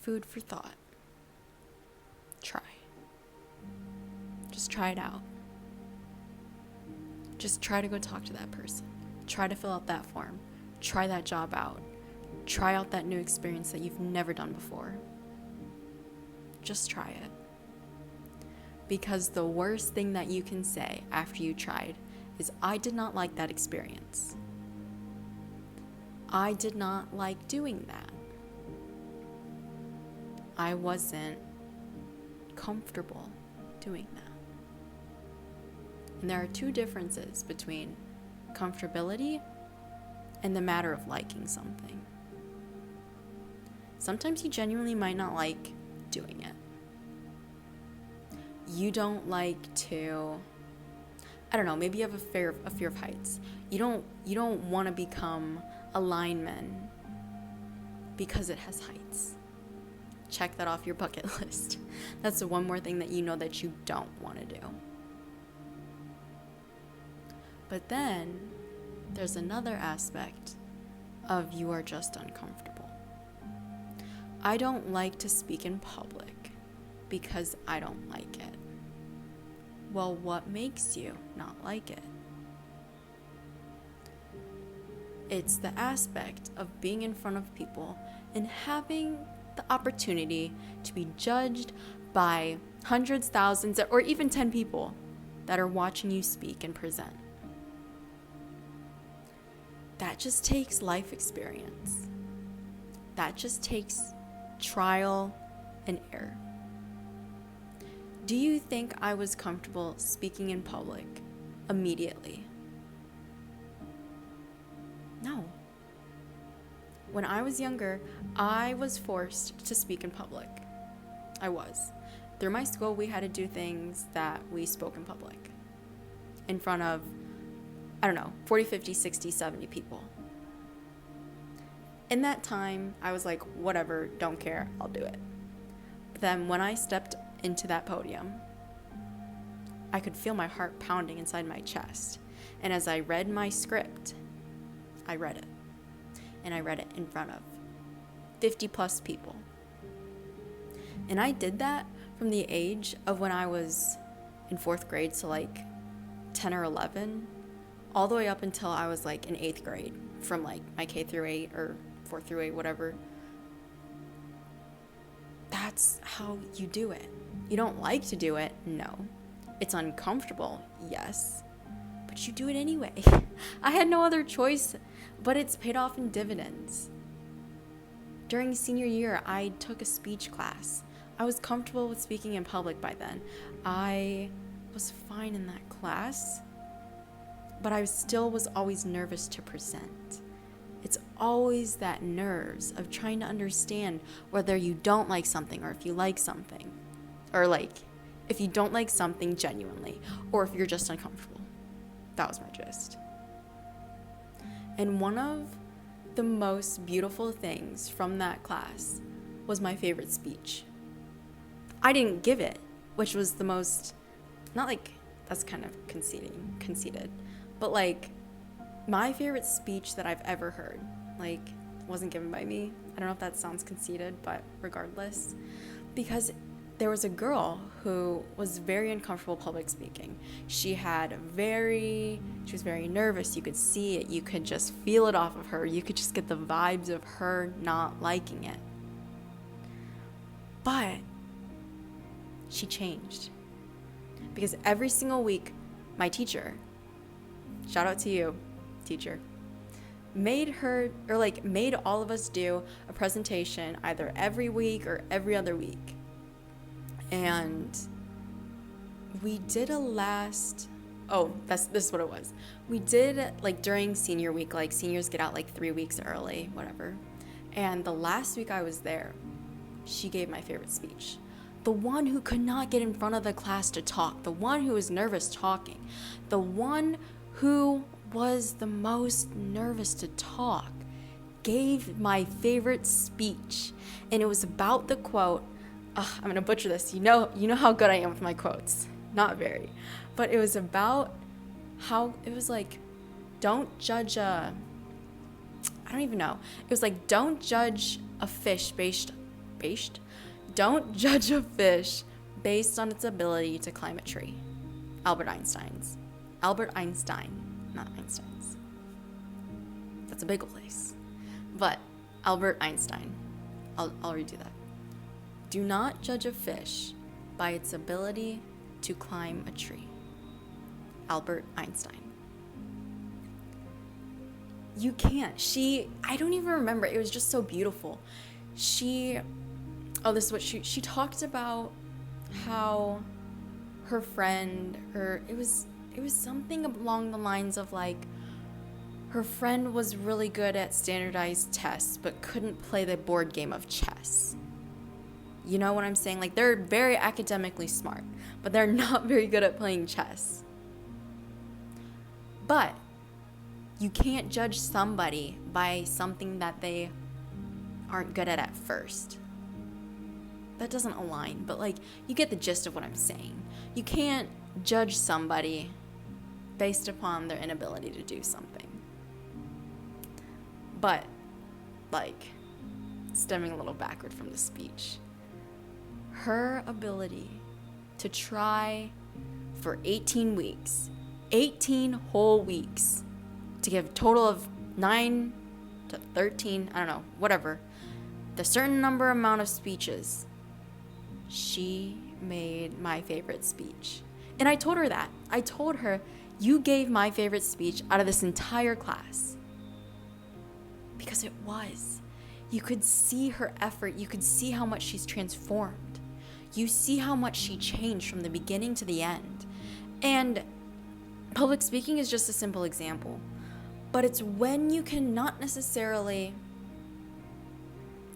Food for thought. Try. Just try it out. Just try to go talk to that person. Try to fill out that form. Try that job out. Try out that new experience that you've never done before. Just try it. Because the worst thing that you can say after you tried is, I did not like that experience. I did not like doing that. I wasn't comfortable doing that. And there are two differences between comfortability and the matter of liking something. Sometimes you genuinely might not like doing it. You don't like to, I don't know, maybe you have a fear of heights. You don't want to become a lineman because it has heights. Check that off your bucket list. That's the one more thing that you know that you don't want to do. But then there's another aspect of you are just uncomfortable. I don't like to speak in public because I don't like it. Well, what makes you not like it? It's the aspect of being in front of people and having the opportunity to be judged by hundreds, thousands, or even 10 people that are watching you speak and present. That just takes life experience. That just takes trial and error. Do you think I was comfortable speaking in public immediately? No. When I was younger, I was forced to speak in public. I was. Through my school, we had to do things that we spoke in public. In front of, 40, 50, 60, 70 people. In that time, I was like, whatever, don't care, I'll do it. But then when I stepped into that podium, I could feel my heart pounding inside my chest. And as I read my script, I read it. And I read it in front of 50 plus people. And I did that from the age of when I was in 4th grade, so like 10 or 11, all the way up until I was like in 8th grade, from like my K through 8 or 4 through 8, whatever. That's how you do it. You don't like to do it, no. It's uncomfortable, yes, but you do it anyway. I had no other choice, but it's paid off in dividends. During senior year, I took a speech class. I was comfortable with speaking in public by then. I was fine in that class, but I still was always nervous to present. It's always that nerves of trying to understand whether you don't like something or if you like something. Or like, if you don't like something genuinely, or if you're just uncomfortable. That was my gist. And one of the most beautiful things from that class was my favorite speech. I didn't give it, which was the most, not like, that's kind of conceited, but like, my favorite speech that I've ever heard, like, wasn't given by me. I don't know if that sounds conceited, but regardless, because there was a girl who was very uncomfortable public speaking. She was very nervous. You could see it. You could just feel it off of her. You could just get the vibes of her not liking it. But she changed. Because every single week, my teacher, shout out to you, teacher, made all of us do a presentation either every week or every other week. And we did this is what it was. We did like during senior week, like seniors get out like 3 weeks early, whatever. And the last week I was there, she gave my favorite speech. The one who could not get in front of the class to talk, the one who was nervous talking, the one who was the most nervous to talk, gave my favorite speech. And it was about the quote, I'm going to butcher this. You know how good I am with my quotes. Not very. But it was about how, it was like, don't judge I don't even know. It was like, don't judge a fish based Don't judge a fish based on its ability to climb a tree. Albert Einstein, not Einstein's. That's a bagel place. But Albert Einstein. I'll redo that. Do not judge a fish by its ability to climb a tree. Albert Einstein. You can't. I don't even remember. It was just so beautiful. This is what she talked about, how her friend, it was something along the lines of like, her friend was really good at standardized tests, but couldn't play the board game of chess. You know what I'm saying? Like, they're very academically smart, but they're not very good at playing chess. But you can't judge somebody by something that they aren't good at first. That doesn't align, but like, you get the gist of what I'm saying. You can't judge somebody based upon their inability to do something. But, like, stemming a little backward from the speech, her ability to try for 18 weeks, 18 whole weeks, to give a total of 9 to 13, I don't know, whatever, the certain amount of speeches, she made my favorite speech. And I told her that. I told her, you gave my favorite speech out of this entire class. Because it was. You could see her effort. You could see how much she's transformed. You see how much she changed from the beginning to the end. And public speaking is just a simple example. But it's when you can not necessarily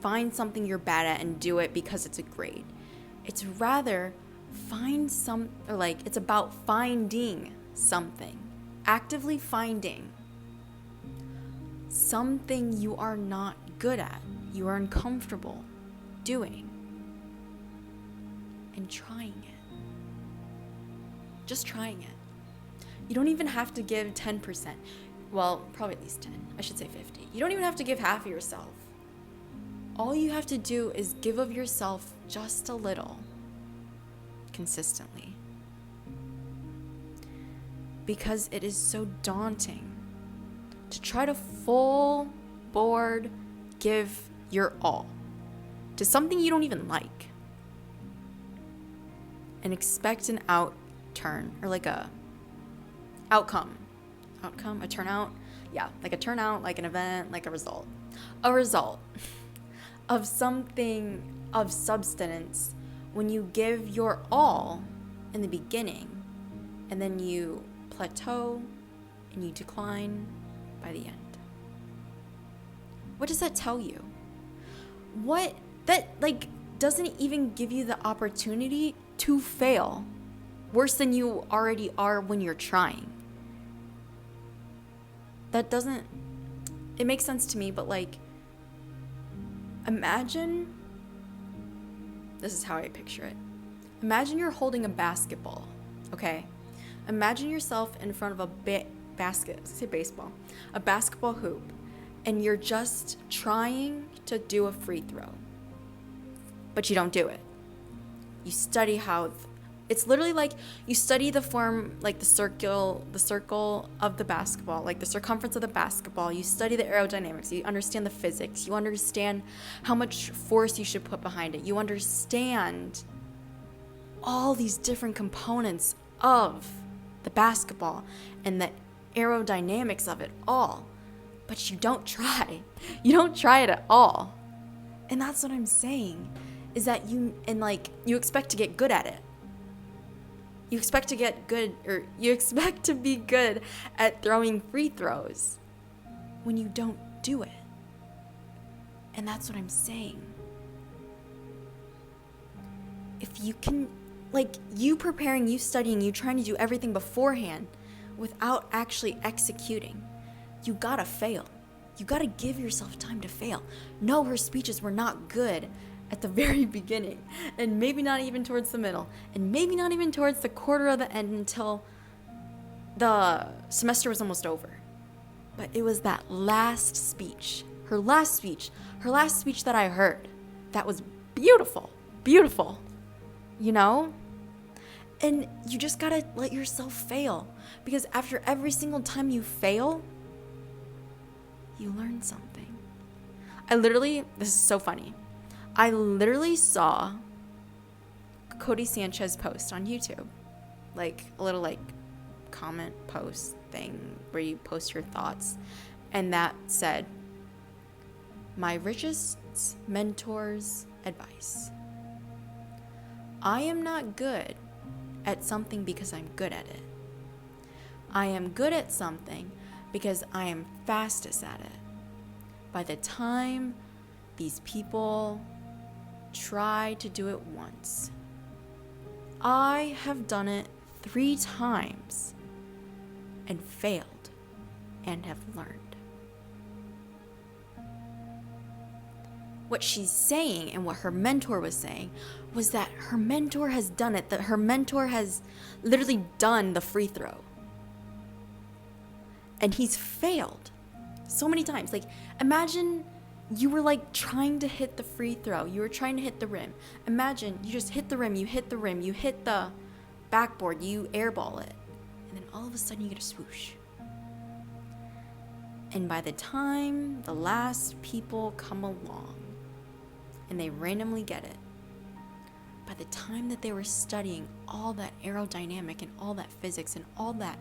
find something you're bad at and do it because it's a grade. It's rather it's about finding something. Actively finding something you are not good at, you are uncomfortable doing, and trying it. Just trying it. You don't even have to give 10%. Well, probably at least 10. I should say 50. You don't even have to give half of yourself. All you have to do is give of yourself just a little, consistently. Because it is so daunting to try to full board give your all to something you don't even like and expect an outturn, or like a outcome, a turnout. Yeah, like a turnout, like an event, like a result of something of substance when you give your all in the beginning and then you plateau and you decline by the end. What does that tell you? That doesn't even give you the opportunity to fail worse than you already are when you're trying. It makes sense to me, but imagine, this is how I picture it. Imagine you're holding a basketball, okay? Imagine yourself in front of a basketball hoop, and you're just trying to do a free throw, but you don't do it. You study it's literally like you study the form, like the circle of the basketball, like the circumference of the basketball. You study the aerodynamics. You understand the physics. You understand how much force you should put behind it. You understand all these different components of the basketball and the aerodynamics of it all. But you don't try. You don't try it at all. And that's what I'm saying, is that you expect to get good at it. You expect to get good, or you expect to be good at throwing free throws when you don't do it. And that's what I'm saying. If you can, you preparing, you studying, you trying to do everything beforehand without actually executing, you gotta fail. You gotta give yourself time to fail. No, her speeches were not good at the very beginning, and maybe not even towards the middle, and maybe not even towards the quarter of the end until the semester was almost over. But it was that last speech, her last speech that I heard, that was beautiful, beautiful, you know? And you just gotta let yourself fail, because after every single time you fail, you learn something. This is so funny. I literally saw Cody Sanchez post on YouTube, like a little like comment post thing where you post your thoughts, and that said, my richest mentor's advice: I am not good at something because I'm good at it. I am good at something because I am fastest at it. By the time these people try to do it once, I have done it 3 times and failed and have learned. What she's saying and what her mentor was saying was that her mentor has done it, that her mentor has literally done the free throw. And he's failed so many times. Like, imagine you were like trying to hit the free throw. You were trying to hit the rim. Imagine you just hit the rim, you hit the backboard, you airball it. And then all of a sudden you get a swoosh. And by the time the last people come along and they randomly get it, by the time that they were studying all that aerodynamic and all that physics and all that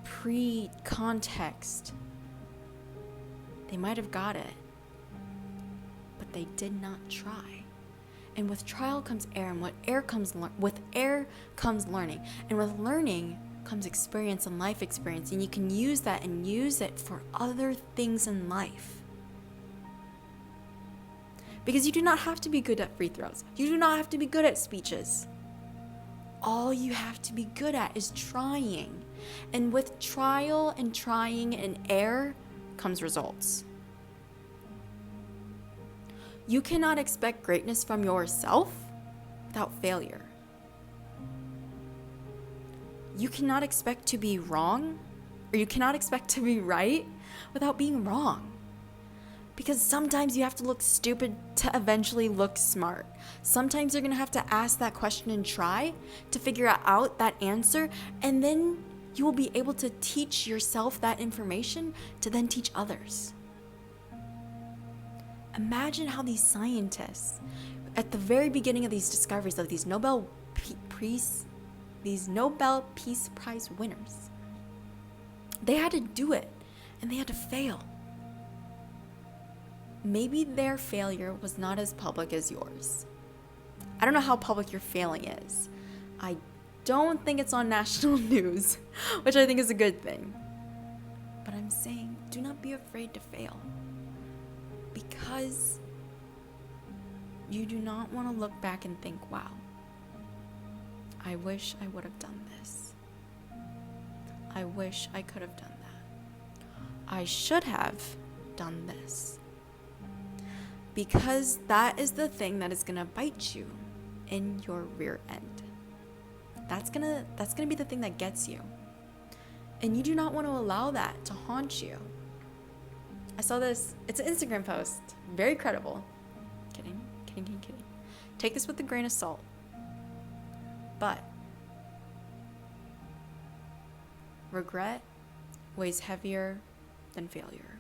pre-context, they might have got it, but they did not try. And with trial comes error, and with error comes learning, and with learning comes experience and life experience, and you can use that and use it for other things in life. Because you do not have to be good at free throws. You do not have to be good at speeches. All you have to be good at is trying. And with trial and trying and error comes results. You cannot expect greatness from yourself without failure. You cannot expect to be wrong, or you cannot expect to be right without being wrong. Because sometimes you have to look stupid to eventually look smart. Sometimes you're going to have to ask that question and try to figure out that answer, and then you will be able to teach yourself that information to then teach others. Imagine how these scientists, at the very beginning of these discoveries of these Nobel Peace Prize winners, they had to do it, and they had to fail. Maybe their failure was not as public as yours. I don't know how public your failing is. I don't think it's on national news, which I think is a good thing. But I'm saying, do not be afraid to fail. Because you do not want to look back and think, wow, I wish I would have done this. I wish I could have done that. I should have done this. Because that is the thing that is going to bite you in your rear end. That's gonna be the thing that gets you. And you do not want to allow that to haunt you. I saw this, it's an Instagram post, very credible. Kidding. Take this with a grain of salt. But regret weighs heavier than failure.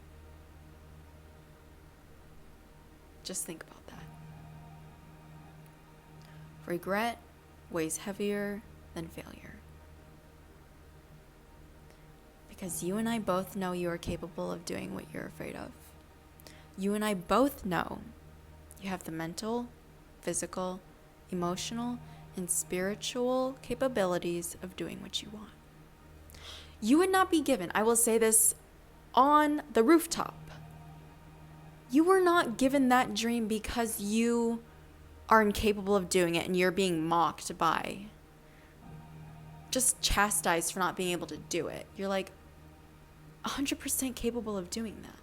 Just think about that. Regret weighs heavier than failure. Because you and I both know you are capable of doing what you're afraid of. You and I both know you have the mental, physical, emotional, and spiritual capabilities of doing what you want. You would not be given, I will say this on the rooftop, you were not given that dream because you are incapable of doing it and you're being mocked by, just chastised for not being able to do it. You're like 100% capable of doing that.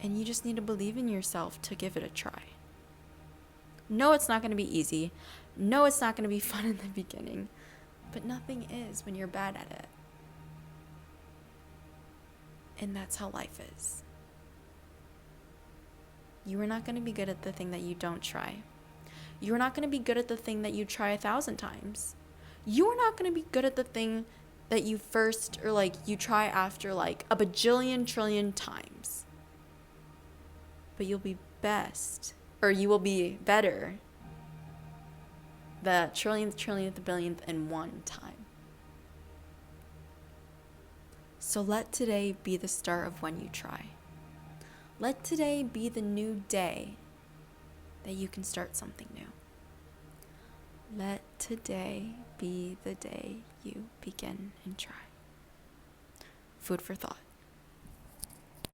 And you just need to believe in yourself to give it a try. No, it's not going to be easy. No, it's not going to be fun in the beginning. But nothing is when you're bad at it. And that's how life is. You are not going to be good at the thing that you don't try. You are not going to be good at the thing that you try 1,000 times. You are not going to be good at the thing that you first, or like you try after like a bajillion trillion times. But you'll be best, or you will be better the trillionth, billionth in one time. So let today be the start of when you try. Let today be the new day that you can start something new. Let today be the day you begin and try. Food for thought.